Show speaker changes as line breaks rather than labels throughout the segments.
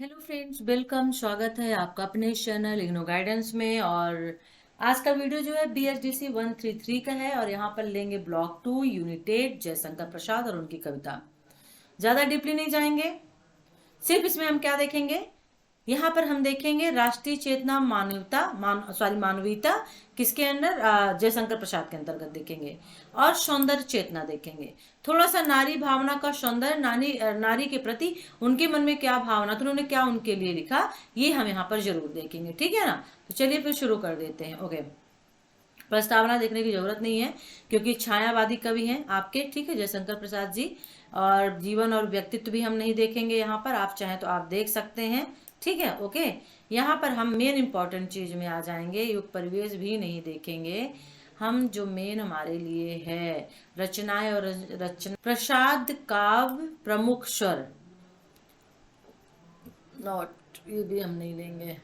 Hello friends, welcome. स्वागत है आपका अपने चैनल इग्नो गाइडेंस में। और आज का वीडियो जो है BSDC 133 का है और यहाँ पर लेंगे ब्लॉक 2 यूनिट 8 जयशंकर प्रसाद और उनकी कविता। ज़्यादा डीपली नहीं जाएंगे, सिर्फ इसमें हम क्या देखेंगे, यहाँ पर हम देखेंगे राष्ट्रीय चेतना मानवीयता किसके अंदर, जयशंकर प्रसाद के अंतर्गत देखेंगे। और सौंदर्य चेतना देखेंगे, थोड़ा सा नारी भावना का सौंदर्य, नारी के प्रति उनके मन में क्या भावना थी, उन्होंने क्या उनके लिए लिखा, ये हम यहाँ पर जरूर देखेंगे। ठीक है ना। तो चलिए फिर शुरू कर देते हैं। ओके, प्रस्तावना देखने की जरूरत नहीं है क्योंकि छायावादी कवि हैं आपके। ठीक है, जयशंकर प्रसाद जी। और जीवन और व्यक्तित्व भी हम नहीं देखेंगे यहाँ पर, आप चाहें तो आप देख सकते हैं। ठीक है, ओके। यहाँ पर हम मेन इंपॉर्टेंट चीज में आ जाएंगे, युग परिवेश भी नहीं देखेंगे हम। जो मेन हमारे लिए है रचनाएं और रचना, प्रसाद काव्य प्रमुख स्वर, नॉट, ये भी हम नहीं लेंगे।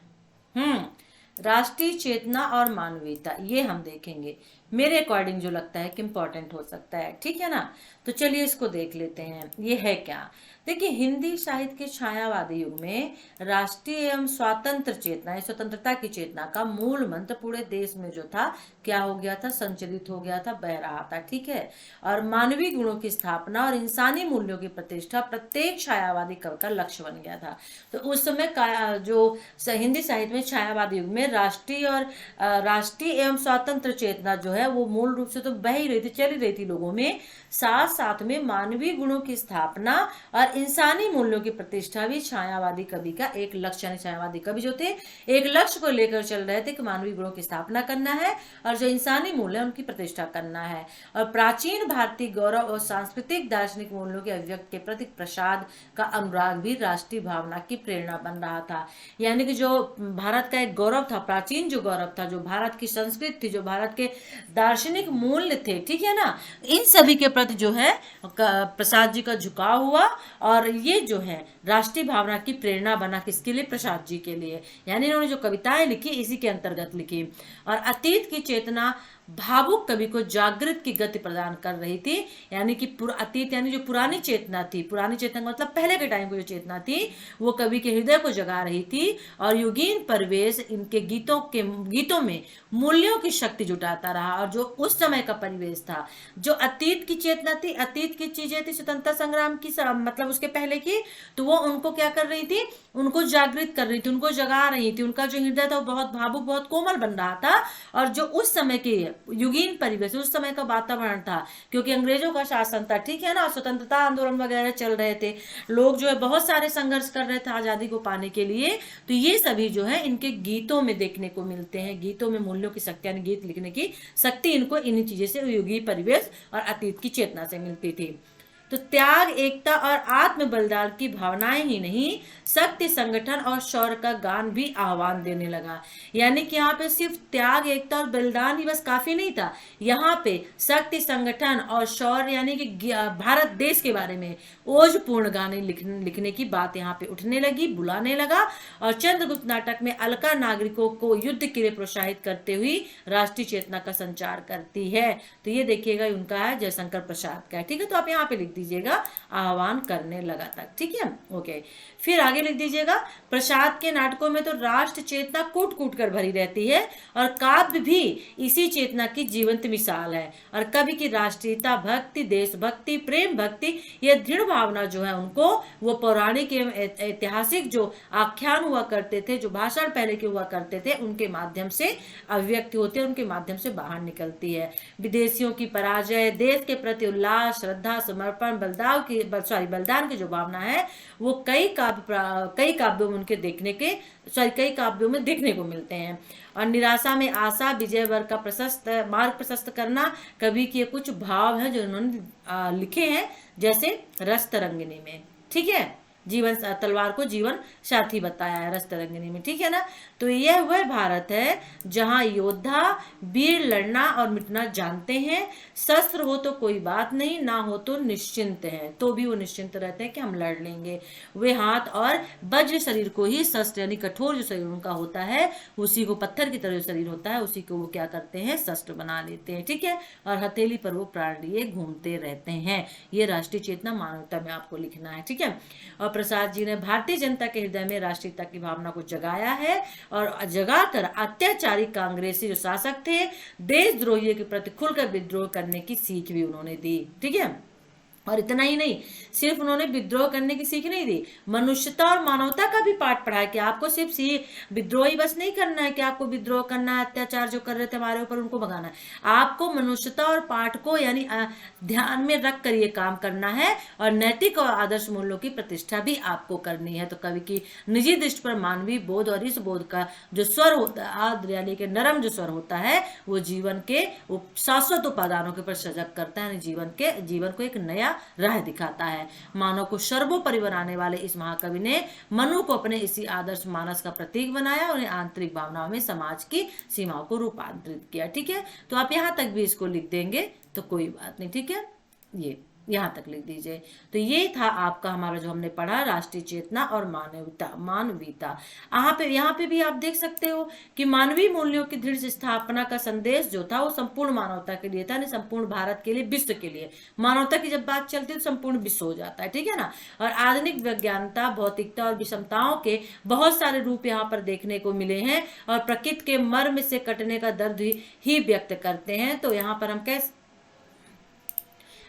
राष्ट्रीय चेतना और मानवीयता ये हम देखेंगे, मेरे अकॉर्डिंग जो लगता है कि इम्पोर्टेंट हो सकता है। ठीक है ना। तो चलिए इसको देख लेते हैं, ये है क्या। देखिए, हिंदी साहित्य के छायावादी युग में राष्ट्रीय एवं स्वतंत्र चेतना, स्वतंत्रता की चेतना का मूल मंत्र पूरे देश में जो था, क्या हो गया था, संचलित हो गया था, बह रहा था। ठीक है। और मानवीय गुणों की स्थापना और इंसानी मूल्यों की प्रतिष्ठा प्रत्येक छायावादी कवि का लक्ष्य बन गया था। तो उस समय का जो हिंदी साहित्य में छायावादी युग में राष्ट्रीय एवं स्वतंत्र चेतना जो है वो मूल रूप से तो बह ही रही थी, चल ही रही थी लोगों में। साथ साथ में मानवीय गुणों की स्थापना और इंसानी मूल्यों की प्रतिष्ठा भी छायावादी कवि का एक लक्ष्य, यानी छायावादी कवि जो थे एक लक्ष्य को लेकर चल रहे थे कि मानवीय गुणों की स्थापना करना है और जो इंसानी मूल्य है उनकी प्रतिष्ठा करना है। और प्राचीन भारतीय गौरव और सांस्कृतिक दार्शनिक मूल्यों के अभिव्यक्त के प्रति प्रसाद का अनुराग भी राष्ट्रीय भावना की प्रेरणा बन रहा था। यानी कि जो भारत का एक गौरव था, प्राचीन जो गौरव था, जो भारत की संस्कृति थी, जो भारत के दार्शनिक मूल्य थे, ठीक है ना, इन सभी के प्रति जो है प्रसाद जी का झुकाव हुआ। और ये जो है राष्ट्रीय भावना की प्रेरणा बना, किसके लिए, प्रसाद जी के लिए। यानी इन्होंने जो कविताएं लिखी इसी के अंतर्गत लिखी। और अतीत की चेतना भावुक कवि को जागृत की गति प्रदान कर रही थी। यानी कि अतीत यानी जो पुरानी चेतना थी, पुरानी चेतना का मतलब पहले के टाइम की जो चेतना थी वो कवि के हृदय को जगा रही थी। और युगीन परिवेश इनके गीतों में मूल्यों की शक्ति जुटाता रहा। और जो उस समय का परिवेश था, जो अतीत की चेतना थी, अतीत की चीजें थी, स्वतंत्रता संग्राम की मतलब उसके पहले की, तो वो उनको क्या कर रही थी, उनको जागृत कर रही थी, उनको जगा रही थी। उनका जो हृदय था वो बहुत भावुक, बहुत कोमल बन रहा था। और जो उस समय के युगीन परिवेश, उस समय का वातावरण था, क्योंकि अंग्रेजों का शासन था, ठीक है ना, स्वतंत्रता आंदोलन वगैरह चल रहे थे, लोग जो है बहुत सारे संघर्ष कर रहे थे आजादी को पाने के लिए। तो ये सभी जो है इनके गीतों में देखने को मिलते हैं। गीतों में मूल्यों की शक्ति, यानी गीत लिखने की शक्ति इनको इन्हीं चीजें से, युगीन परिवेश और अतीत की चेतना से मिलती थी। तो त्याग, एकता और आत्म बलिदान की भावनाएं ही नहीं, शक्ति, संगठन और शौर्य का गान भी आह्वान देने लगा। यानी कि यहाँ पे सिर्फ त्याग, एकता और बलिदान ही बस काफी नहीं था, यहाँ पे शक्ति, संगठन और शौर्य, यानी कि भारत देश के बारे में ओजपूर्ण गाने लिखने की बात यहाँ पे उठने लगी, बुलाने लगा। और चंद्रगुप्त नाटक में अलका नागरिकों को युद्ध के लिए प्रोत्साहित करते हुए राष्ट्रीय चेतना का संचार करती है। तो ये देखिएगा उनका है, जयशंकर प्रसाद का है। ठीक है, तो आप यहाँ पे लिख दीजिएगा आह्वान करने लगा तक। ठीक है, ओके। फिर आगे लिख दीजिएगा, प्रसाद के नाटकों में तो राष्ट्र चेतना कूट कूट कर भरी रहती है और काव्य भी इसी चेतना की जीवंत मिसाल है। और कवि की राष्ट्रीयता, भक्ति, देशभक्ति, प्रेम भक्ति, ये दृढ़ भावना जो है उनको वो पौराणिक एवं ऐतिहासिक जो आख्यान हुआ करते थे, जो भाषण पहले के हुआ करते थे, उनके माध्यम से अभिव्यक्ति होती है, उनके माध्यम से बाहर निकलती है। विदेशियों की पराजय, देश के प्रति उल्लास, श्रद्धा, समर्पण, बलिदान की जो भावना है वो कई काव्यों में उनके कई काव्यों में देखने को मिलते हैं। और निराशा में आशा, विजय वर्ग का मार्ग प्रशस्त करना, कवि के कुछ भाव हैं जो उन्होंने लिखे हैं, जैसे रस तरंगिणी में। ठीक है, जीवन तलवार को जीवन साथी बताया है रस तरंगिणी में। ठीक है ना। तो यह वह भारत है जहां योद्धा वीर लड़ना और मिटना जानते हैं, शस्त्र हो तो कोई बात नहीं, ना हो तो निश्चिंत है, तो भी वो निश्चिंत रहते हैं कि हम लड़ लेंगे। वे हाथ और वज्र शरीर को ही शस्त्र, यानी कठोर जो शरीर उनका होता है, उसी को पत्थर की तरह शरीर होता है, उसी को वो क्या करते हैं, शस्त्र बना लेते हैं। ठीक है, और हथेली पर वो प्राण लिए घूमते रहते हैं। ये राष्ट्रीय चेतना मानवता में आपको लिखना है। ठीक है। और प्रसाद जी ने भारतीय जनता के हृदय में राष्ट्रीयता की भावना को जगाया है और जगाकर अत्याचारी कांग्रेसी जो शासक थे, देशद्रोहियों के प्रति खुलकर विद्रोह करने की सीख भी उन्होंने दी। ठीक है, और इतना ही नहीं, सिर्फ उन्होंने विद्रोह करने की सीख नहीं दी, मनुष्यता और मानवता का भी पाठ पढ़ाया कि आपको सिर्फ विद्रोह ही बस नहीं करना है कि आपको विद्रोह करना है, अत्याचार जो कर रहे थे हमारे ऊपर उनको भगाना है, आपको मनुष्यता और पाठ को यानी ध्यान में रख कर ये काम करना है और नैतिक और आदर्श मूल्यों की प्रतिष्ठा भी आपको करनी है। तो कवि की निजी दृष्टि पर मानवीय बोध और इस बोध का जो स्वर होता है, आर्द्र यानी कि नरम जो स्वर होता है, वो जीवन के शाश्वत उपादानों के ऊपर सजग करता है, जीवन को एक नया राह दिखाता है। मानव को सर्वोपरि बनाने वाले इस महाकवि ने मनु को अपने इसी आदर्श मानस का प्रतीक बनाया और उन्हें आंतरिक भावनाओं में समाज की सीमाओं को रूपांतरित किया। ठीक है, तो आप यहाँ तक भी इसको लिख देंगे तो कोई बात नहीं। ठीक है, ये यहाँ तक लिख दीजिए। तो ये था आपका हमारा जो हमने पढ़ा राष्ट्रीय चेतना और मानवीयता। यहाँ पे भी आप देख सकते हो कि मानवीय मूल्यों की दृढ़ स्थापना का संदेश जो था वो संपूर्ण मानवता के लिए था, नहीं संपूर्ण भारत के लिए, विश्व के लिए। मानवता की जब बात चलती है तो संपूर्ण विश्व हो जाता है। ठीक है ना, और आधुनिक वैज्ञानिकता, भौतिकता और विषमताओं के बहुत सारे रूप यहाँ पर देखने को मिले हैं और प्रकृति के मर्म से कटने का दर्द ही व्यक्त करते हैं। तो यहाँ पर हम कैसे,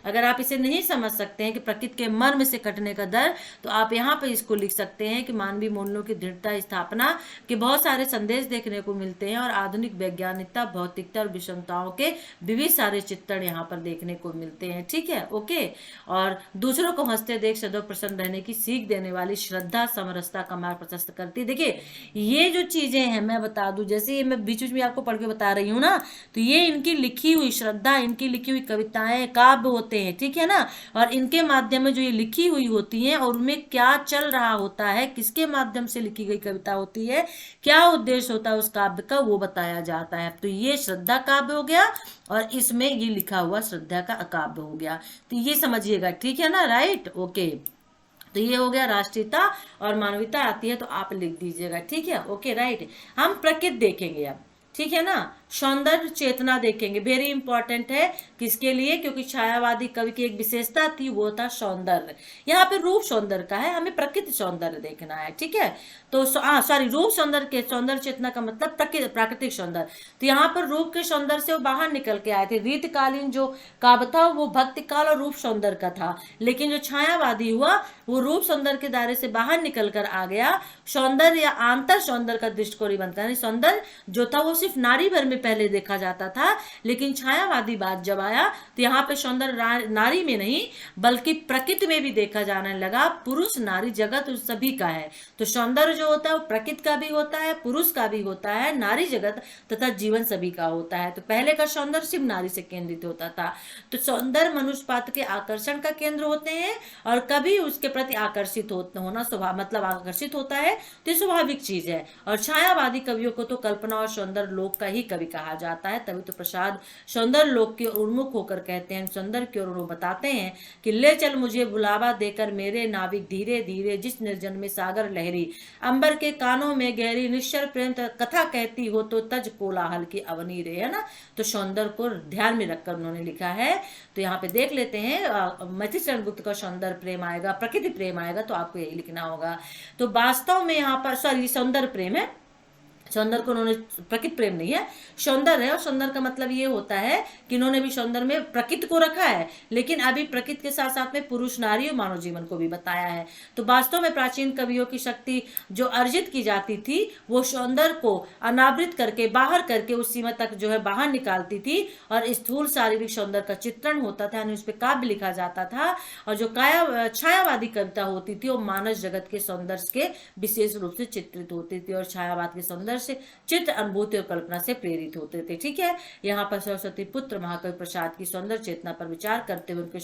अगर आप इसे नहीं समझ सकते हैं कि प्रकृति के मर्म से कटने का दर, तो आप यहाँ पे इसको लिख सकते हैं कि मानवीय मूल्यों की दृढ़ता स्थापना के बहुत सारे संदेश देखने को मिलते हैं और आधुनिक वैज्ञानिकता, भौतिकता और विषमताओं के विविध सारे चित्रण यहाँ पर देखने को मिलते हैं। ठीक है, ओके। और दूसरों को हंसते देख सदैव प्रसन्न रहने की सीख देने वाली श्रद्धा समरसता का मार्ग प्रशस्त करती। देखिए ये जो चीजें हैं मैं बता दूं, जैसे ये मैं बीच बीच में आपको पढ़ के बता रही हूँ ना, तो ये इनकी लिखी हुई श्रद्धा, इनकी लिखी हुई कविताएं, काव्य होते हैं। ठीक है ना, और इनके माध्यम में जो ये लिखी हुई होती हैं और उनमें क्या चल रहा होता है, किसके माध्यम से लिखी गई कविता होती है, क्या उद्देश्य होता है उस काव्य का, वो बताया जाता है। तो ये श्रद्धा काव्य हो गया और इसमें ये लिखा हुआ श्रद्धा का अकाव्य हो गया। तो ये समझिएगा, ठीक है ना, राइट, ओके। तो ये हो गया राष्ट्रीयता और मानवीयता आती है तो आप लिख दीजिएगा। ठीक है, ओके, राइट। हम प्रकृति देखेंगे अब, ठीक है ना, सौंदर्य चेतना देखेंगे, वेरी इंपॉर्टेंट है किसके लिए, क्योंकि छायावादी कवि की एक विशेषता थी, वो था सौंदर्य। यहाँ पे रूप सौंदर्य का है, हमें प्रकृति सौंदर्य देखना है। ठीक है, तो सॉरी, रूप सौंदर्य के सौंदर्य चेतना का मतलब प्राकृतिक सौंदर्य। तो यहाँ पर रूप के सौंदर्य से वो बाहर निकल के आए थे। रीतकालीन जो काव्य था वो भक्ति काल और रूप सौंदर्य का था, लेकिन जो छायावादी हुआ वो रूप सौंदर्य के दायरे से बाहर निकल कर आ गया, सौंदर्य या आंतर सौंदर्य का दृष्टिकोण बनता है। सौंदर्य जो था वो सिर्फ नारी भर में पहले देखा जाता था, लेकिन छायावादी बात जब आया तो यहाँ पे सौंदर्य नारी में नहीं बल्कि प्रकृति में भी देखा जाने लगा। पुरुष नारी जगत उस सभी का है। तो सौंदर्य जो होता है वो प्रकृति का भी होता है, पुरुष का भी होता है, नारी जगत तथा जीवन सभी का होता है। तो पहले का सौंदर्य सिर्फ नारी से केंद्रित होता था। तो सौंदर्य मनुष्य पात्र के आकर्षण का केंद्र होते हैं और कभी उसके प्रति आकर्षित होना स्वभाव मतलब आकर्षित होता है, तो स्वाभाविक चीज है। और छायावादी कवियों को तो कल्पना और सौंदर्य लोक का ही कवि कहा जाता है। तभी तो प्रसाद सौंदर्य लोक की ओर उन्मुख होकर कहते हैं, सौंदर्य की ओर वो बताते हैं कि ले चल मुझे बुलावा देकर मेरे नाविक धीरे धीरे, जिस निर्जन में सागर लहरी, अंबर के कानों में गहरी, निश्चल प्रेम कथा कहती हो तो तज कोलाहल की अवनी रे, है ना। तो सौंदर्य को ध्यान में रखकर उन्होंने लिखा है। तो यहाँ पे देख लेते हैं, मधुसूदन गुप्त का सौंदर्य प्रेम आएगा, प्रकृति प्रेम आएगा, तो आपको यही लिखना होगा। तो वास्तव में यहाँ पर सॉरी सौंदर्य प्रेम है, सौंदर्य को उन्होंने, प्रकृति प्रेम नहीं है, सौंदर्य है। और सौंदर्य का मतलब ये होता है कि इन्होंने भी सौंदर्य में प्रकृति को रखा है, लेकिन अभी प्रकृति के साथ साथ में पुरुष नारी और मानव जीवन को भी बताया है। तो वास्तव में प्राचीन कवियों की शक्ति जो अर्जित की जाती थी वो सौंदर्य को अनावृत करके, बाहर करके उस सीमा तक जो है बाहर निकालती थी और स्थूल शारीरिक सौंदर्य का चित्रण होता था, यानी उस पर काव्य लिखा जाता था। और जो छायावादी कविता होती थी वो मानव जगत के सौंदर्य के विशेष रूप से चित्रित होती थी और छायावाद के सौंदर्य से चित्र, अनुभूति और कल्पना से प्रेरित होते थे। ठीक है, यहाँ पर सरस्वती पुत्र महाकवि प्रसाद की सौंदर्य चेतना पर विचार करते हुए उनके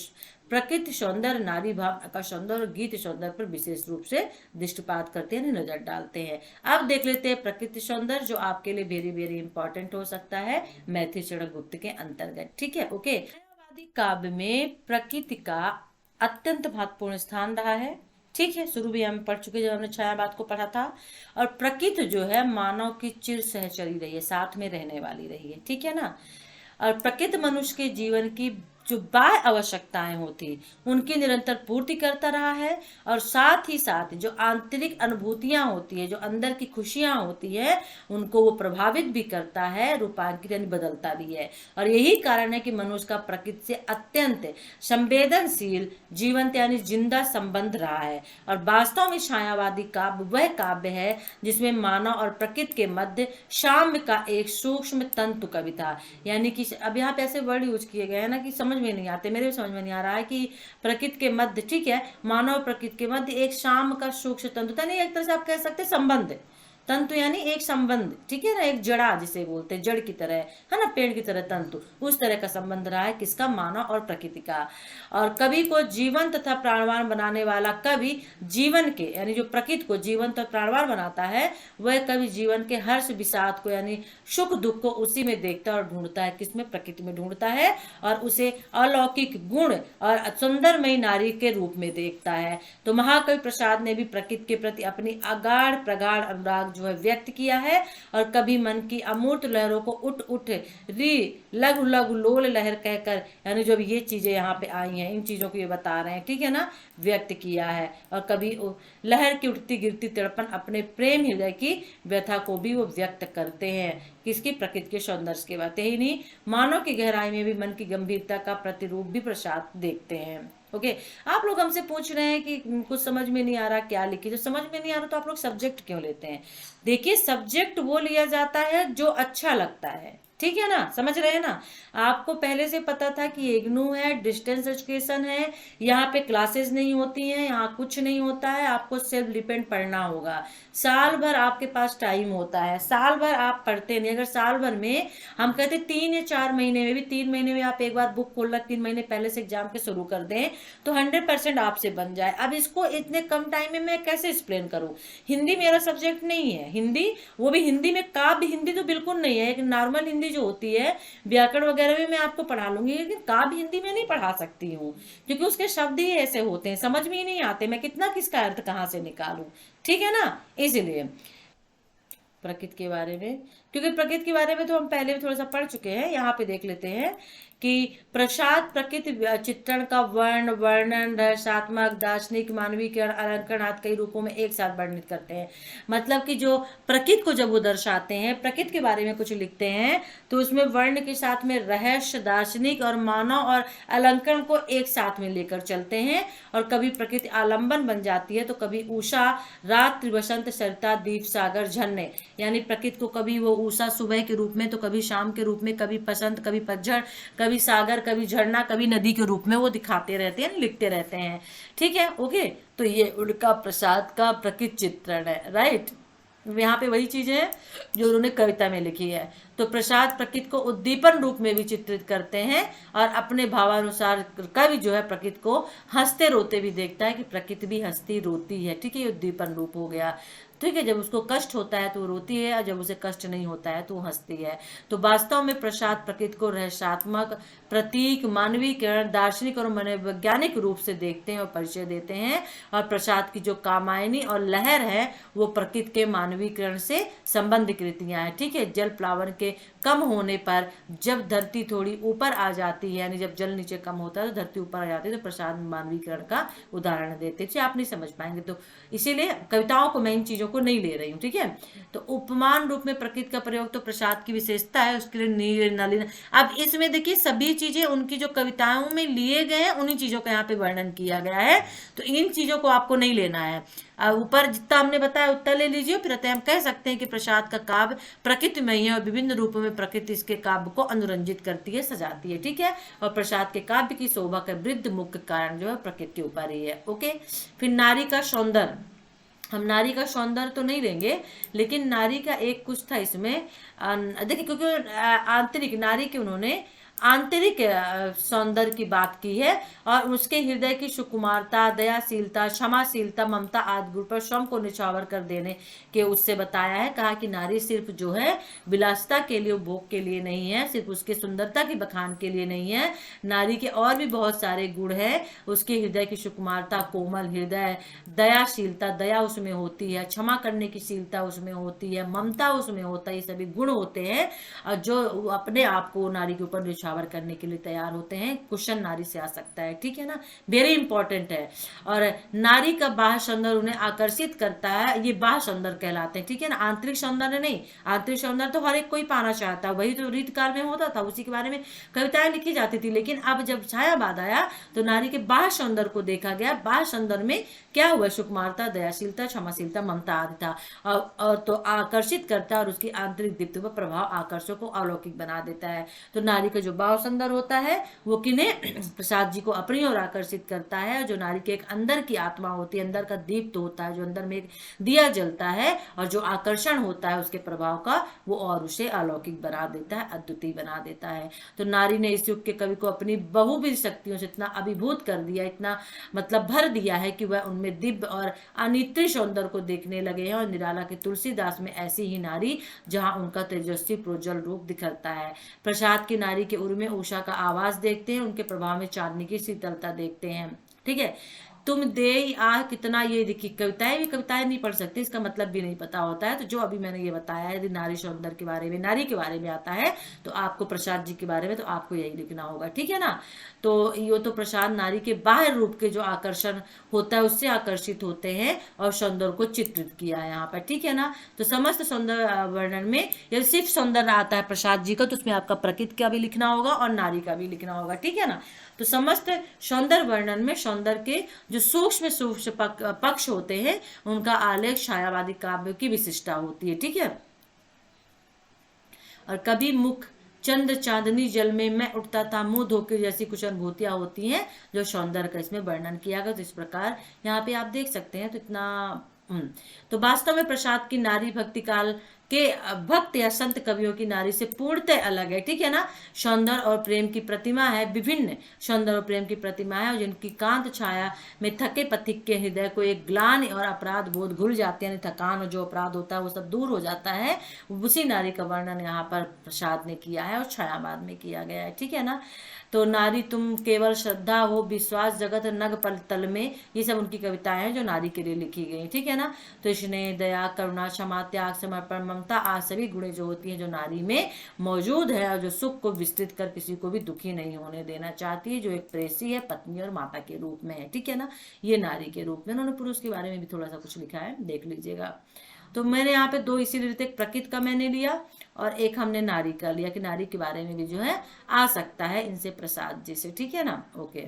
प्रकृति सौंदर्य, नारी भाव का सौंदर्य और गीत सौंदर्य पर विशेष रूप से दृष्टिपात करते हैं, नजर डालते हैं। अब देख लेते हैं प्रकृति सौंदर्य, जो आपके लिए वेरी वेरी इंपॉर्टेंट हो सकता है मधुसूदन गुप्त के अंतर्गत। ठीक है, ओके। छायावादी काव्य में प्रकृति का अत्यंत महत्वपूर्ण स्थान रहा है। ठीक है, शुरू भी हम पढ़ चुके जब हमने छायावाद को पढ़ा था। और प्रकृति जो है मानव की चिर सहचरी रही है, साथ में रहने वाली रही है। ठीक है ना, और प्रकृति मनुष्य के जीवन की जो बाह्य आवश्यकताएं होती उनकी निरंतर पूर्ति करता रहा है, और साथ ही साथ जो आंतरिक अनुभूतियां होती है, जो अंदर की खुशियां होती है, उनको वो प्रभावित भी करता है, रूपांतरित यानी बदलता भी है। और यही कारण है कि मनुष्य का प्रकृति से अत्यंत संवेदनशील, जीवंत यानी जिंदा संबंध रहा है। और वास्तव में छायावादी काव्य वह काव्य है जिसमें मानव और प्रकृति के मध्य साम्य का एक सूक्ष्म तंतु कविता, यानी कि अब यहाँ पे ऐसे वर्ड यूज किए गए हैं ना कि समझ में नहीं आते, मेरे भी समझ में नहीं आ रहा है कि प्रकृति के मध्य, ठीक है, मानव प्रकृति के मध्य एक साम्य का सूक्ष्म तंतु था, नहीं एक तरह से आप कह सकते संबंध, तंतु यानी एक संबंध, ठीक है ना, एक जड़ा जिसे बोलते हैं, जड़ की तरह है ना, पेड़ की तरह तंतु, उस तरह का संबंध रहा है किसका, मानव और प्रकृति का। और कवि को जीवन तथा प्राणवान बनाने वाला कवि जीवन के यानी जो प्रकृति को जीवंत और प्राणवान बनाता है, वह कवि जीवन के हर्ष विषाद को यानी सुख दुख को उसी में देखता है और ढूंढता है, किसमें, प्रकृति में ढूंढता है, और उसे अलौकिक गुण और सुंदरमयी नारी के रूप में देखता है। तो महाकवि प्रसाद ने भी प्रकृति के प्रति अपनी अगाढ़ प्रगाढ़ अनुराग जो है व्यक्त किया है, और कभी मन की अमूर्त लहरों को उठ उठ री लघु लघु लोल लहर कहकर, यानी जो ये चीजें यहाँ पे आई हैं, इन चीजों को ये बता रहे हैं, ठीक है ना, व्यक्त किया है। और कभी लहर की उठती गिरती तड़पन अपने प्रेम हृदय की व्यथा को भी वो व्यक्त करते हैं, किसकी, प्रकृति के सौंदर्य के बात। यही नहीं, मानव की गहराई में भी मन की गंभीरता का प्रतिरूप भी प्रसाद देखते हैं। ओके, आप लोग हमसे पूछ रहे हैं कि कुछ समझ में नहीं आ रहा, क्या लिखिए। जो समझ में नहीं आ रहा तो आप लोग सब्जेक्ट क्यों लेते हैं? देखिए, सब्जेक्ट वो लिया जाता है जो अच्छा लगता है, ठीक है ना, समझ रहे हैं ना। आपको पहले से पता था कि इग्नू है, डिस्टेंस एजुकेशन है, यहाँ पे क्लासेस नहीं होती हैं, यहाँ कुछ नहीं होता है, आपको सेल्फ डिपेंड पढ़ना होगा। साल भर आपके पास टाइम होता है, साल भर आप पढ़ते नहीं। अगर साल भर में हम कहते 3 या 4 महीने में भी, 3 महीने में आप एक बार बुक खोलना, 3 महीने पहले से एग्जाम के शुरू कर दें तो 100% आपसे बन जाए। अब इसको इतने कम टाइम में मैं कैसे एक्सप्लेन करूं? हिंदी मेरा सब्जेक्ट नहीं है, हिंदी, वो भी हिंदी में काव्य हिंदी तो बिल्कुल नहीं है, एक नॉर्मल हिंदी जो होती है, व्याकरण वगैरह भी मैं आपको पढ़ा लूंगी, लेकिन काव्य हिंदी में नहीं पढ़ा सकती हूँ, क्योंकि उसके शब्द ही ऐसे होते हैं, समझ में ही नहीं आते, मैं कितना किसका अर्थ कहाँ से निकालूं, ठीक है ना। इसलिए प्रकृति के बारे में, क्योंकि प्रकृति के बारे में तो हम पहले भी थोड़ा सा पढ़ चुके हैं, यहाँ पे देख लेते हैं कि प्रसाद प्रकृति चित्रण का वर्ण, वर्णन, रहस्यात्मक, दार्शनिक, मानवीकरण, अलंकरण आदि कई रूपों में एक साथ वर्णित करते हैं। मतलब कि जो प्रकृति को जब वो दर्शाते हैं, प्रकृति के बारे में कुछ लिखते हैं, तो उसमें वर्ण के साथ में रहस्य, दार्शनिक और मानव और अलंकरण को एक साथ में लेकर चलते हैं। और कभी प्रकृति आलंबन बन जाती है, तो कभी उषा, रात्रि, वसंत, सरिता, दीप, सागर, झरने, यानी प्रकृति को कभी वो उषा सुबह के रूप में, तो कभी शाम के रूप में, कभी बसंत, कभी पतझड़, कभी सागर, कभी झरना, कभी नदी के रूप में वो दिखाते रहते हैं, लिखते रहते हैं, ठीक है। ओके, तो ये उनका प्रसाद का प्रकृति चित्रण है, राइट। यहाँ पे वही चीज है जो उन्होंने कविता में लिखी है। तो प्रसाद प्रकृति को उद्दीपन रूप में भी चित्रित करते हैं, और अपने भावानुसार कवि जो है प्रकृति को हंसते रोते भी देखता है कि प्रकृति भी हंसती रोती है, ठीक है, ये उद्दीपन रूप हो गया, ठीक है। जब उसको कष्ट होता है तो वो रोती है, और जब उसे कष्ट नहीं होता है तो वो हंसती है। तो वास्तव में प्रसाद प्रकृति को रहस्यात्मक, प्रतीक, मानवीकरण, दार्शनिक और मनोवैज्ञानिक रूप से देखते हैं और परिचय देते हैं। और प्रसाद की जो कामायनी और लहर है वो प्रकृति के मानवीकरण से संबंध कृतियां हैं, ठीक है। जल प्लावन के कम होने पर जब धरती थोड़ी ऊपर आ जाती है, यानी जब जल नीचे कम होता है तो धरती ऊपर आ जाती है, तो प्रसाद मानवीकरण का उदाहरण देते हैं। आप नहीं समझ पाएंगे, तो इसीलिए कविताओं को मैं इन चीजों को नहीं ले रही हूँ, ठीक है। तो उपमान रूप में प्रकृति का प्रयोग तो प्रसाद की विशेषता है, उसके लिए नील, नलिन। अब इसमें देखिए सभी चीजें उनकी जो कविताओं में लिए गए हैं, उन्हीं चीजों का यहाँ पे वर्णन किया गया है, तो इन चीजों को आपको नहीं लेना है। ऊपर जितना हमने बताया उतना ले लीजिए, फिर हम कह सकते हैं कि प्रसाद का काव्य प्रकृतिमय है और विभिन्न रूपों में प्रकृति इसके काव्य को अनुरंजित करती है, सजाती है, ठीक है। और प्रसाद के काव्य की शोभा का वृद्ध मुख्य कारण जो है प्रकृति के ऊपर ही है। ओके, फिर नारी का सौंदर्य, हम नारी का सौंदर्य तो नहीं लेंगे, लेकिन नारी का एक कुछ था इसमें, देखिए, क्योंकि आंतरिक नारी के उन्होंने आंतरिक सौंदर्य की बात की है, और उसके हृदय की सुकुमारता, दयाशीलता, क्षमाशीलता, ममता आदि गुण पर स्वयं को निछावर कर देने के उससे बताया है। कहा कि नारी सिर्फ जो है विलासिता के लिए, भोग के लिए नहीं है, सिर्फ उसके सुंदरता के बखान के लिए नहीं है, नारी के और भी बहुत सारे गुण है। उसके हृदय की सुकुमारता, कोमल हृदय, दयाशीलता, दया उसमें होती है, क्षमा करने की शीलता उसमें होती है, ममता उसमें होता है, ये सभी गुण होते हैं, और जो अपने आप को नारी के ऊपर न्यौछावर करने के लिए तैयार होते हैं। क्वेश्चन नारी से आ सकता है, ठीक है ना, वेरी इंपॉर्टेंट है। और नारी का बाह्य सौंदर्य उन्हें आकर्षित करता है, ये बाह्य सौंदर्य कहलाते हैं, ठीक है ना, आंतरिक सौंदर्य नहीं। आंतरिक सौंदर्य तो हर एक कोई पाना चाहता है, वही तो रीत काल में होता था, उसी के बारे में कविताएं लिखी जाती थी। लेकिन अब जब छायावाद आया तो नारी के बाह्य सौंदर्य को देखा गया। बाह्य सौंदर्य में क्या हुआ, सुकुमारता, दयाशीलता, क्षमाशीलता, ममता आदि था। और तो आकर्षित करता है और उसकी आंतरिक दीप्ति व प्रभाव आकर्षक को अलौकिक बना देता है। तो नारी का जो बाह्य सौंदर्य होता है वो किन्हें, प्रसाद जी को अपनी ओर आकर्षित करता है। जो नारी के एक अंदर की आत्मा होती है, अंदर का दीप्त होता है, जो अंदर में एक दिया जलता है और जो आकर्षण होता है उसके प्रभाव का, वो और उसे अलौकिक बना देता है, अद्वितीय बना देता है। तो नारी ने इस युग के कवि को अपनी बहुविध शक्तियों से इतना अभिभूत कर दिया, इतना मतलब भर दिया है कि वह उनमें दिव्य और अनित्य सौंदर्य को देखने लगे हैं। और निराला के तुलसीदास में ऐसी ही नारी जहां उनका तेजस्वी प्रोज्वल रूप दिखता है। प्रसाद की नारी के उर में उषा का आवाज देखते हैं, उनके प्रभाव में चांदनी की शीतलता देखते हैं, ठीक है। तुम दे आ कितना, ये देखिए कविताएं भी कविताएं नहीं पढ़ सकते, इसका मतलब भी नहीं पता होता है। तो जो अभी मैंने ये बताया है, यदि नारी सौंदर्य के बारे में, नारी के बारे में आता है तो आपको प्रसाद जी के बारे में तो आपको यही लिखना होगा, ठीक है ना। तो ये तो प्रसाद नारी के बाह्य रूप के जो आकर्षण होता है उससे आकर्षित होते हैं और सौंदर्य को चित्रित किया है यहाँ पर, ठीक है ना। तो समस्त सौंदर्य वर्णन में यदि सिर्फ सौंदर्य आता है प्रसाद जी का तो उसमें आपका प्रकृति का भी लिखना होगा और नारी का भी लिखना होगा, ठीक है ना। तो समस्त सौंदर्य वर्णन में सौंदर्य के जो सूक्ष्म सूक्ष्म पक्ष होते हैं उनका आलेख छायावादी काव्य की विशिष्टता होती है, ठीक है। और कभी मुख चंद्र चांदनी जल में मैं उठता था मुंह धोके जैसी कुछ अनुभूतियां होती हैं जो सौंदर्य का इसमें वर्णन किया गया। तो इस प्रकार यहाँ पे आप देख सकते हैं। तो इतना तो वास्तव में प्रसाद की नारी भक्ति काल के भक्त या संत कवियों की नारी से पूर्णतः अलग है, ठीक है ना। सौंदर्य और प्रेम की प्रतिमा है, विभिन्न सौंदर्य और प्रेम की प्रतिमा है, और जिनकी कांत छाया में थके पथिक के हृदय को एक ग्लानि और अपराध बोध घुल जाते हैं, थकान और जो अपराध होता है वो सब दूर हो जाता है। उसी नारी का वर्णन यहाँ पर प्रसाद ने किया है और छायावाद में किया गया है, ठीक है ना। तो नारी तुम केवल श्रद्धा हो विश्वास जगत नग पल तल में, ये सब उनकी कविताएं हैं जो नारी के लिए लिखी गई, ठीक है ना। तो स्नेह दया करुणा क्षमा त्याग समर्पण ममता आज सभी गुणें जो होती हैं जो नारी में मौजूद है, और जो सुख को विस्तृत कर किसी को भी दुखी नहीं होने देना चाहती है, जो एक प्रेसी है, पत्नी और माता के रूप में है, ठीक है ना। ये नारी के रूप में। उन्होंने पुरुष के बारे में भी थोड़ा सा कुछ लिखा है, देख लीजिएगा। तो मैंने यहाँ पे दो इसीलिए एक प्रकृति का मैंने लिया और एक हमने नारी का लिया कि नारी के बारे में भी जो है आ सकता है इनसे प्रसाद जी से, ठीक है ना। ओके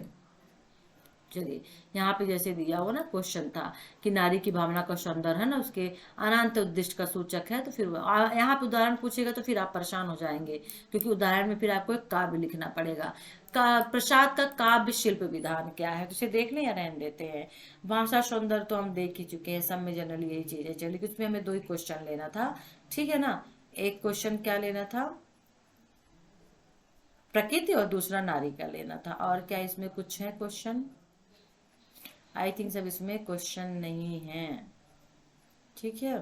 चलिए, यहाँ पे जैसे दिया हुआ ना क्वेश्चन था कि नारी की भावना का सौंदर्य है ना उसके अनंत उद्दिष्ट का सूचक है, तो फिर यहाँ पे उदाहरण पूछेगा तो फिर आप परेशान हो जाएंगे, क्योंकि उदाहरण में फिर आपको एक काव्य लिखना पड़ेगा। प्रसाद का काव्य शिल्प विधान क्या है, तो इसे देख लें या रहने देते हैं। भाषा सौंदर्य तो हम देख ही चुके हैं, सब में जनरली यही चीज है। चलिए, उसमें हमें दो ही क्वेश्चन लेना था, ठीक है ना। एक क्वेश्चन क्या लेना था, प्रकृति, और दूसरा नारी का लेना था। और क्या इसमें कुछ है क्वेश्चन? आई थिंक सब इसमें क्वेश्चन नहीं है, ठीक है।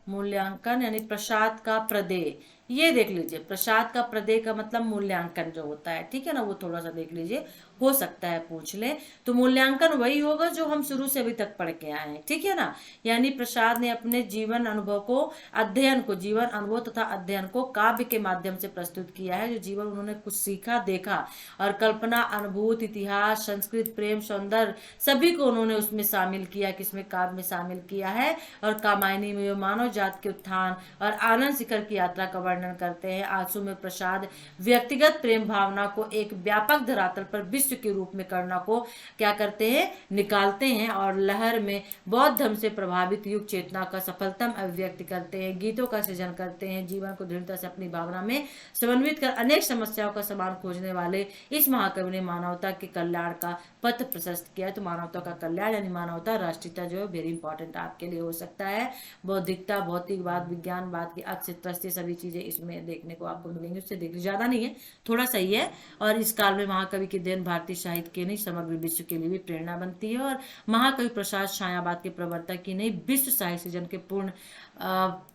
मूल्यांकन यानी प्रसाद का प्रदेय, ये देख लीजिए। प्रसाद का प्रदेय का मतलब मूल्यांकन जो होता है, ठीक है ना, वो थोड़ा सा देख लीजिए, हो सकता है पूछ ले। तो मूल्यांकन वही होगा जो हम शुरू से अभी तक पढ़ के आए हैं, ठीक है ना। यानी प्रसाद ने अपने जीवन अनुभव को, अध्ययन को, जीवन अनुभव तथा अध्ययन को काव्य के माध्यम से प्रस्तुत किया है। जो जीवन उन्होंने कुछ सीखा, देखा, और कल्पना, अनुभूत, इतिहास, संस्कृत, प्रेम, सौंदर्य सभी को उन्होंने उसमें शामिल किया, किसमें, काव्य में शामिल किया है। और कामायनी में मानव जात के उत्थान और आनंद शिखर की यात्रा का वर्णन करते हैं। आंसू में प्रसाद व्यक्तिगत प्रेम भावना को एक व्यापक धरातल पर विश्व के रूप में करना को क्या करते हैं, निकालते हैं। और लहर में बौद्ध धर्म से प्रभावित युग चेतना का सफलतम अभिव्यक्ति करते हैं, गीतों का सृजन करते हैं। जीवन को दृढ़ता से अपनी भावना में समन्वित कर अनेक समस्याओं का समाधान खोजने वाले इस महाकवि ने मानवता के कल्याण का पथ प्रशस्त किया है। तो मानवता का कल्याण यानी मानवता, राष्ट्रीयता जो है वेरी इंपॉर्टेंट आपके लिए हो सकता है। बौद्धिकता, भौतिकवाद, विज्ञानवाद की अक्षित्रस्ती सभी चीजें इसमें देखने को आपको मिलेंगी। उससे देख लीजिए, ज्यादा नहीं है, थोड़ा सही है। और इस काल में महाकवि की देन भारतीय साहित्य के नहीं समग्र विश्व के लिए भी प्रेरणा बनती है। और महाकवि प्रसाद छायावाद के प्रवर्तक की नहीं विश्व साहित्य सृजन के पूर्ण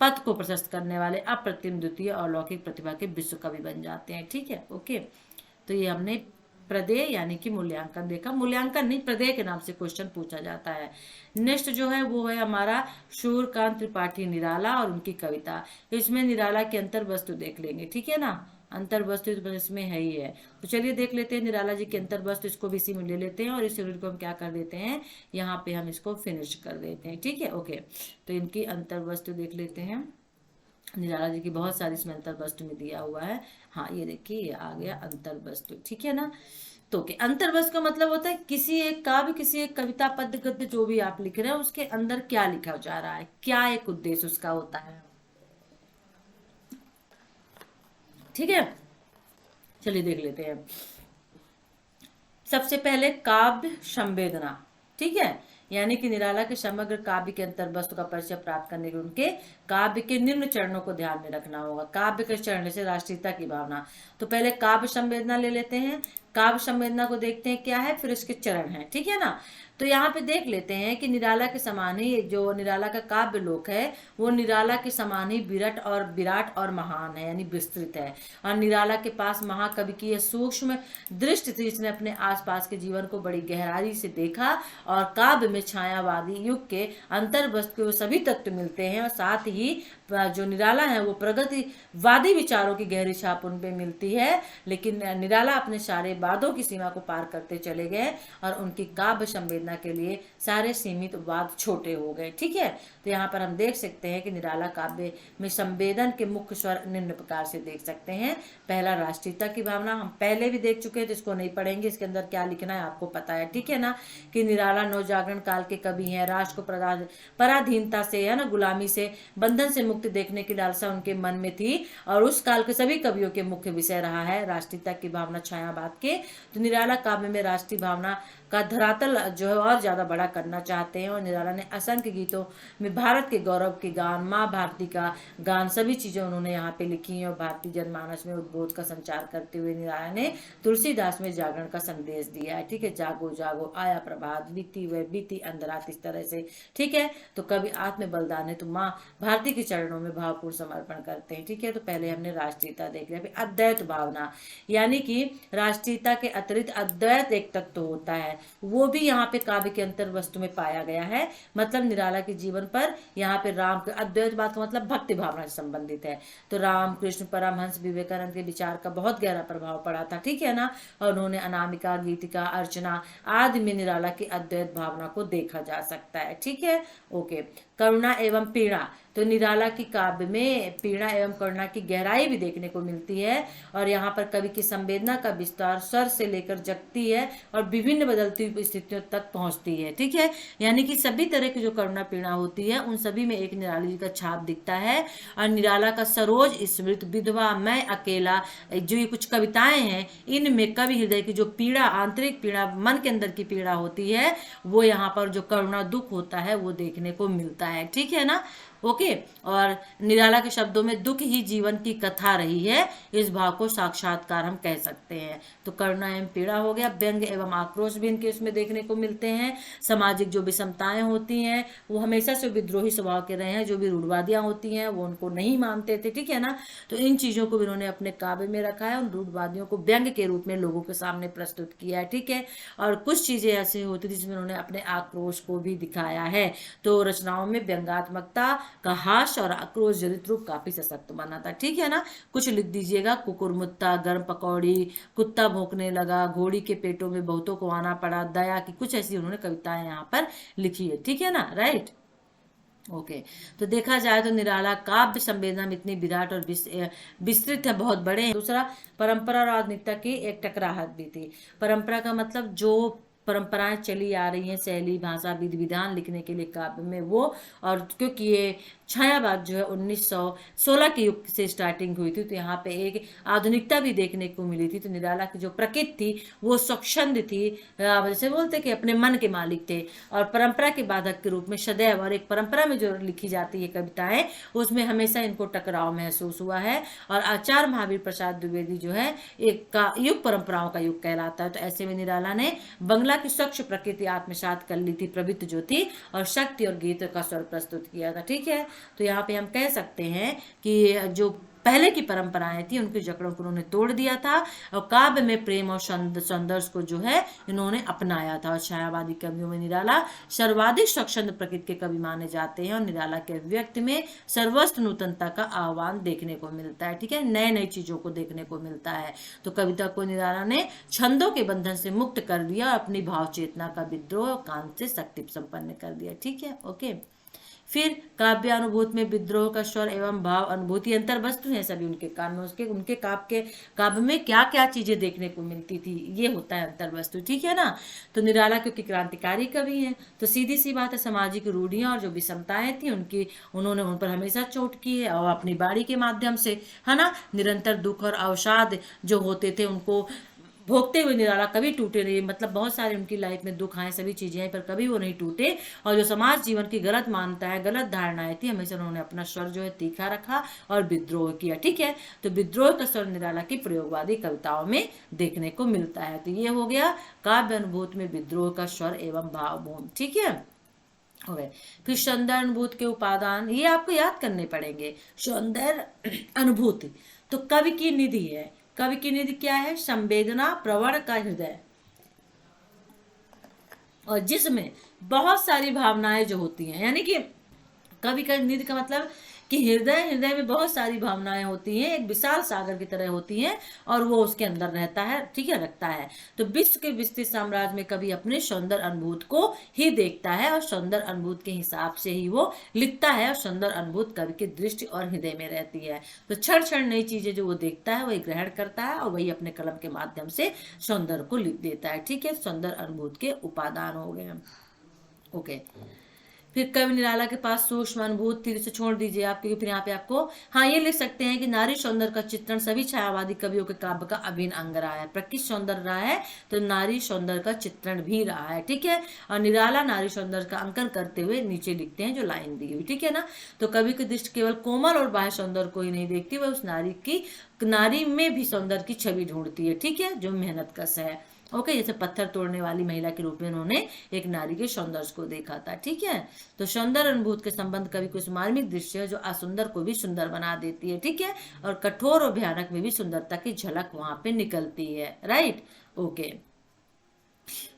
पथ को प्रशस्त करने वाले अप्रतिम द्वितीय और अलौकिक प्रतिभा के विश्व कवि बन जाते हैं, ठीक है। ओके, तो ये हमने प्रदेय यानी कि मूल्यांकन देखा। मूल्यांकन नहीं, प्रदेय के नाम से क्वेश्चन पूछा जाता है। नेक्स्ट जो है वो है हमारा सूर्यकांत त्रिपाठी निराला और उनकी कविता। इसमें निराला की अंतर वस्तु देख लेंगे, ठीक है ना। अंतर वस्तु तो बस इसमें है ही है। तो चलिए देख लेते हैं निराला जी के अंतर वस्तु, इसको भी इसी में ले लेते हैं और इस यूनिट को हम क्या कर देते हैं, यहाँ पे हम इसको फिनिश कर देते हैं। ठीक है, ओके। तो इनकी अंतर वस्तु देख लेते हैं। निराला जी की बहुत सारी इसमें अंतर वस्तु में दिया हुआ है। हाँ ये देखिए, ये आ गया अंतर वस्तु, ठीक है ना। तो के अंतर वस्तु का मतलब होता है किसी एक काव्य, किसी एक कविता, पद्य, गद्य जो भी आप लिख रहे हैं उसके अंदर क्या लिखा जा रहा है, क्या एक उद्देश्य उसका होता है। ठीक है, चलिए देख लेते हैं। सबसे पहले काव्य संवेदना, ठीक है, यानी कि निराला के समग्र काव्य के अंतर वस्तु का परिचय प्राप्त करने के उनके काव्य के निम्न चरणों को ध्यान में रखना होगा। काव्य के चरण से राष्ट्रीयता की भावना, तो पहले काव्य संवेदना ले लेते हैं। काव्य संवेदना को देखते हैं क्या है, फिर इसके चरण हैं, ठीक है ना। तो यहाँ पे देख लेते हैं कि निराला के समान ही जो निराला का काव्य लोक है वो निराला के समान ही विराट और महान है, यानी विस्तृत है। और निराला के पास महाकवि की यह सूक्ष्म दृष्टि थी, जिसने अपने आसपास के जीवन को बड़ी गहराई से देखा और काव्य में छायावादी युग के अंतर वस्तु के वो सभी तत्व मिलते हैं। और साथ ही जो निराला है वो प्रगतिवादी विचारों की गहरी छाप उन पे मिलती है, लेकिन निराला अपने सारे वादों की सीमा को पार करते चले गए और उनकी काव्य संवेदना के लिए सारे सीमित वाद छोटे हो गए। ठीक है, तो यहाँ पर हम देख सकते हैं कि निराला काव्य में संवेदन के मुख्य स्वर निम्न प्रकार से देख सकते हैं। पहला राष्ट्रीयता की भावना, हम पहले भी देख चुके हैं तो इसको नहीं पढ़ेंगे, इसके अंदर क्या लिखना है आपको पता है, ठीक है ना। कि निराला नवजागरण काल के कवि हैं, राष्ट्र को पराधीनता से, है ना, गुलामी से, बंधन से मुक्ति देखने की लालसा उनके मन में थी और उस काल के सभी कवियों के मुख्य विषय रहा है राष्ट्रीयता की भावना छायावाद के। तो निराला काव्य में राष्ट्रीय भावना का धरातल जो है और ज्यादा बड़ा करना चाहते हैं और निराला ने असंख्य गीतों में भारत के गौरव के गान, माँ भारती का गान, सभी चीजें उन्होंने यहाँ पे लिखी हैं। और भारतीय जनमानस में उद्बोध का संचार करते हुए निराला ने तुलसीदास में जागरण का संदेश दिया है। ठीक है, जागो जागो आया प्रभात, बीती वह बीती अंधरात, इस तरह से। ठीक है, तो कवि आत्म बलिदान है तो माँ भारती के चरणों में भावपूर्ण समर्पण करते हैं। ठीक है, तो पहले हमने राष्ट्रीयता देख लिया। फिर अद्वैत भावना, यानी कि राष्ट्रीयता के अतिरिक्त अद्वैत एक तत्व होता है, वो भी यहाँ पे काव्य के अंतर वस्तु में पाया गया है। मतलब निराला के जीवन पर यहाँ पे राम के अद्वैत बात का मतलब भक्ति भावना से संबंधित है। तो राम कृष्ण परमहंस विवेकानंद के विचार का बहुत गहरा प्रभाव पड़ा था, ठीक है ना। और उन्होंने अनामिका, गीतिका, अर्चना आदि में निराला की अद्वैत भावना को देखा जा सकता है। ठीक है, ओके। करुणा एवं पीड़ा, तो निराला की काव्य में पीड़ा एवं करुणा की गहराई भी देखने को मिलती है और यहाँ पर कवि की संवेदना का विस्तार स्वर से लेकर जगती है और विभिन्न बदलती हुई स्थितियों तक पहुंचती है। ठीक है, यानी कि सभी तरह की जो करुणा पीड़ा होती है उन सभी में एक निराला जी का छाप दिखता है। और निराला का सरोज, स्मृत, विधवा, मैं अकेला, जो ये कुछ कविताएं हैं, इनमें कवि हृदय की जो पीड़ा, आंतरिक पीड़ा, मन के अंदर की पीड़ा होती है, वो यहाँ पर जो करुणा दुख होता है वो देखने को मिलता है। ठीक है ना, ओके। और निराला के शब्दों में दुख ही जीवन की कथा रही है, इस भाव को साक्षात्कार हम कह सकते हैं। तो करुणा एवं पीड़ा हो गया। व्यंग एवं आक्रोश भी इनके इसमें देखने को मिलते हैं। सामाजिक जो विषमताएं होती हैं वो हमेशा से विद्रोही स्वभाव के रहे हैं, जो भी रूढ़वादियां होती हैं वो उनको नहीं मानते थे। ठीक है ना, तो इन चीजों को भी उन्होंने अपने काव्य में रखा है। उन रूढ़वादियों को व्यंग के रूप में लोगों के सामने प्रस्तुत किया है। ठीक है, और कुछ चीजें ऐसी होती थी जिसमें उन्होंने अपने आक्रोश को भी दिखाया है। तो रचनाओं में व्यंगात्मकता का हास्य और आक्रोश जनित रूप काफी सशक्त बना था। ठीक है ना, कुछ लिख दीजिएगा। कुकुरमुत्ता, गर्म पकौड़ी, कुत्ता भौंकने लगा, घोड़ी के पेटों में बहुतों को आना पड़ा, दया की, कुछ ऐसी उन्होंने कविताएं यहाँ पर लिखी है। ठीक है ना, राइट, ओके। तो देखा जाए तो निराला काव्य संवेदना में इतनी विराट और विस्तृत है, बहुत बड़े हैं। दूसरा, परंपरा और आधुनिकता की एक टकराहट भी थी। परंपरा का मतलब जो परंपराएं चली आ रही हैं, शैली, भाषा, विधि विधान लिखने के लिए काव्य में वो, और क्योंकि ये छायावाद जो है 1916 के युग से स्टार्टिंग हुई थी, तो यहाँ पे एक आधुनिकता भी देखने को मिली थी। तो निराला की जो प्रकृति थी वो स्वच्छंद थी, जैसे बोलते कि अपने मन के मालिक थे, और परंपरा के बाधक के रूप में सदैव, और एक परंपरा में जो लिखी जाती है कविताएं उसमें हमेशा इनको टकराव महसूस हुआ है। और आचार्य महावीर प्रसाद द्विवेदी जो है एक का युग परंपराओं का युग कहलाता है। तो ऐसे में निराला ने बंगला की स्वच्छ प्रकृति आत्मसात कर ली थी, प्रवृत्ति जो थी, और शक्ति और गीत का स्वर प्रस्तुत किया था। ठीक है, तो यहाँ पे हम कह सकते हैं कि जो पहले की परंपराएं थी उनकी जकड़ों को उन्होंने तोड़ दिया था और काव्य में प्रेम और सौंदर्य को जो है इन्होंने अपनाया था। और छायावादी कवियों में निराला सर्वाधिक स्वच्छंद प्रकृति के कवि माने जाते हैं और निराला के व्यक्ति में सर्वस्व नूतनता का आह्वान देखने को मिलता है। ठीक है, नए नई चीजों को देखने को मिलता है। तो कविता को निराला ने छंदों के बंधन से मुक्त कर दिया और अपनी भाव चेतना का विद्रोह और कांत से शक्ति संपन्न कर दिया। ठीक है, ओके। फिर काव्य अनुभूति में विद्रोह का स्वर एवं भाव अनुभूति अंतर वस्तु है सभी उनके काव्य में। उसके उनके काव्य में क्या क्या चीजें देखने को मिलती थी, ये होता है अंतर वस्तु। ठीक है ना। तो निराला क्योंकि क्रांतिकारी कवि हैं तो सीधी सी बात है, सामाजिक रूढ़ियां और जो विषमताएं थी उन्होंने उन पर हमेशा चोट की है और अपनी बाणी के माध्यम से, है ना, निरंतर दुख और अवसाद जो होते थे उनको भोगते हुए निराला कभी टूटे नहीं। मतलब बहुत सारे उनकी लाइफ में दुख आए, सभी चीजें आई, पर कभी वो नहीं टूटे। और जो समाज जीवन की गलत मान्यता है, गलत धारणाएं थी, हमेशा उन्होंने अपना स्वर जो है तीखा रखा और विद्रोह किया। ठीक है, तो विद्रोह का स्वर निराला की प्रयोगवादी कविताओं में देखने को मिलता है। तो ये हो गया काव्य अनुभूति में विद्रोह का स्वर एवं भावभूमि। ठीक है, हो गए। फिर सौंदर्य अनुभूति के उपादान, ये आपको याद करने पड़ेंगे। सौंदर्य अनुभूति तो कवि की निधि है। कवि की निधि क्या है? संवेदना प्रवण का हृदय, और जिसमें बहुत सारी भावनाएं जो होती हैं, यानी कि कवि का निधि का मतलब कि हृदय में बहुत सारी भावनाएं होती हैं, एक विशाल सागर की तरह होती हैं और वो उसके अंदर रहता है। ठीक है, रखता है। तो विश्व के विस्तृत साम्राज्य में कवि अपने सौंदर्य अनुभूति को ही देखता है और सौंदर्य अनुभूति के हिसाब से ही वो लिखता है और सौंदर्य अनुभूति कवि की दृष्टि और हृदय में रहती है। तो क्षण क्षण नई चीजें जो वो देखता है वही ग्रहण करता है और वही अपने कलम के माध्यम से सौंदर्य को लिख देता है। ठीक है, सौंदर्य अनुभूति के उपादान हो गए। ओके। फिर कवि निराला के पास सूक्ष्म अनुभूति से छोड़ दीजिए आप, क्योंकि फिर यहाँ पे आपको हाँ ये लिख सकते हैं कि नारी सौंदर्य का चित्रण सभी छायावादी कवियों के काव्य का अभिन्न अंग रहा है। प्रकृति सौंदर्य रहा है तो नारी सौंदर्य का चित्रण भी रहा है। ठीक है, और निराला नारी सौंदर्य का अंकन करते हुए नीचे लिखते हैं जो लाइन दी हुई। ठीक है ना। तो कवि की दृष्टि केवल कोमल और बाह्य सौंदर्य को ही नहीं देखती, वह उस नारी में भी सौंदर्य की छवि ढूंढती है। ठीक है, जो मेहनत कश है। ओके, जैसे पत्थर तोड़ने वाली महिला के रूप में उन्होंने एक नारी के सौंदर्य को देखा था। ठीक है, तो सौंदर्य अनुभूति के संबंध कवि को मार्मिक दृश्य है जो असुंदर को भी सुंदर बना देती है। ठीक है, और कठोर और भयानक में भी सुंदरता की झलक वहां पे निकलती है। Right, okay.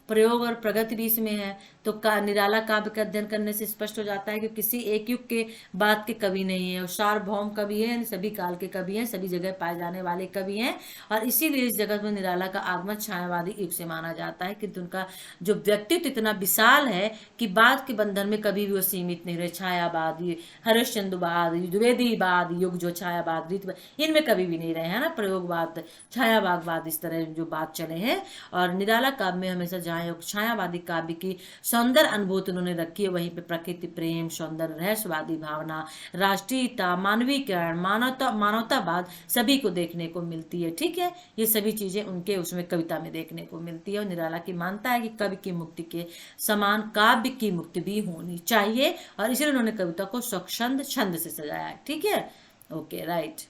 प्रयोग और प्रगति भी इसमें है। तो निराला काव्य का अध्ययन करने से स्पष्ट हो जाता है कि किसी एक युग के बाद के कवि नहीं है, और सार्वभौम कवि है, सभी काल के कवि हैं, सभी जगह पाए जाने वाले कवि हैं। और इसीलिए इस जगत में निराला का आगमन छायावादी युग से माना जाता है, किंतु उनका जो व्यक्तित्व इतना विशाल है कि बाद के बंधन में कभी भी वो सीमित नहीं रहे। छायावाद, हरिश्चंद्रवाद, द्विवेदीवाद युग, जो छायावाद, इनमें कभी भी नहीं रहे, है ना। प्रयोगवाद, छायावादवाद, इस तरह जो बात चले हैं। और निराला काव्य में हमेशा जहाँ छायावादी काव्य की सौंदर्य अनुभूति उन्होंने रखी है, वहीं पे प्रकृति, प्रेम, सौंदर्य, रहस्यवादी भावना, राष्ट्रीयता, मानवीकरण, मानवतावाद सभी को देखने को मिलती है। ठीक है, ये सभी चीजें उनके उसमें कविता में देखने को मिलती है। और निराला की मानता है कि कवि की मुक्ति के समान काव्य की मुक्ति भी होनी चाहिए, और इसलिए उन्होंने कविता को स्वच्छंद छंद से सजाया है। ठीक है, ओके, राइट।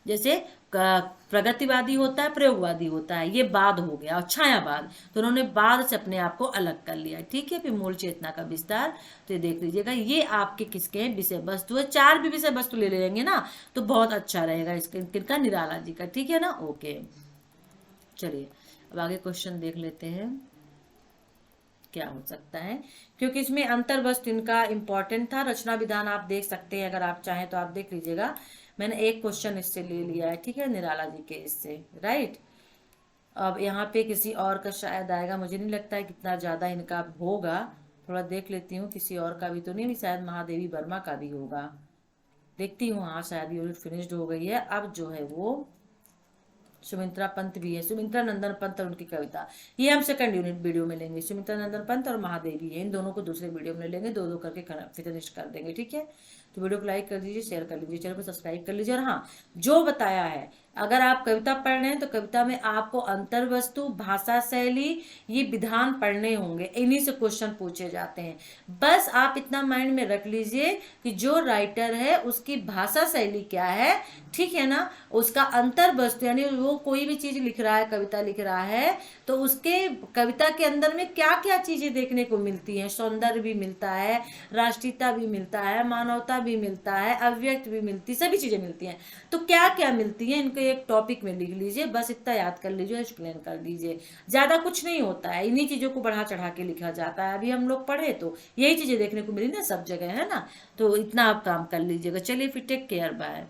जैसे प्रगतिवादी होता है, प्रयोगवादी होता है, ये बाद हो गया। और छायावाद, तो उन्होंने बाद से अपने आप को अलग कर लिया। ठीक है, फिर मूल चेतना का विस्तार, तो ये देख लीजिएगा। ये आपके किसके हैं? विषय वस्तु है। 4 भी विषय वस्तु ले लेंगे ना तो बहुत अच्छा रहेगा किनका? निराला जी का। ठीक है ना, ओके। चलिए अब आगे क्वेश्चन देख लेते हैं क्या हो सकता है, क्योंकि इसमें अंतर वस्तु इनका इंपॉर्टेंट था। रचना विधान आप देख सकते हैं, अगर आप चाहें तो आप देख लीजिएगा। मैंने एक क्वेश्चन इससे ले लिया है। ठीक है, निराला जी के इससे, राइट। अब यहाँ पे किसी और का शायद आएगा, मुझे नहीं लगता है कितना ज्यादा इनका होगा। थोड़ा देख लेती हूँ, किसी और का भी तो नहीं, शायद महादेवी वर्मा का भी होगा। देखती हूँ, हाँ शायद यूनिट फिनिश्ड हो गई है। अब जो है वो सुमित्रा पंत भी है, सुमित्रा नंदन पंत और उनकी कविता, ये हम सेकंड यूनिट वीडियो में लेंगे। सुमित्रा नंदन पंत और महादेवी है, इन दोनों को दूसरे वीडियो में लेंगे, 2-2 करके फिनिश कर देंगे। ठीक है, तो वीडियो को लाइक कर दीजिए, शेयर कर लीजिए, चैनल को सब्सक्राइब कर लीजिए। और हाँ, जो बताया है अगर आप कविता पढ़ रहे हैं तो कविता में आपको अंतर वस्तु, भाषा शैली, ये विधान पढ़ने होंगे, इन्हीं से क्वेश्चन पूछे जाते हैं। बस आप इतना माइंड में रख लीजिए कि जो राइटर है उसकी भाषा शैली क्या है, ठीक है ना, उसका अंतर वस्तु यानी वो कोई भी चीज लिख रहा है, कविता लिख रहा है, तो उसके कविता के अंदर में क्या क्या चीजें देखने को मिलती हैं। सौंदर्य भी मिलता है, राष्ट्रीयता भी मिलता है, मानवता भी मिलता है, अव्यक्त भी मिलती, सभी चीजें मिलती हैं। तो क्या क्या मिलती है इनको एक टॉपिक में लिख लीजिए, बस इतना याद कर लीजिए, एक्सप्लेन कर दीजिए। ज्यादा कुछ नहीं होता है, इन्हीं चीजों को बढ़ा चढ़ा के लिखा जाता है। अभी हम लोग पढ़े तो यही चीजें देखने को मिली ना सब जगह, है ना। तो इतना आप काम कर लीजिएगा। चलिए फिर, टेक केयर, बाय।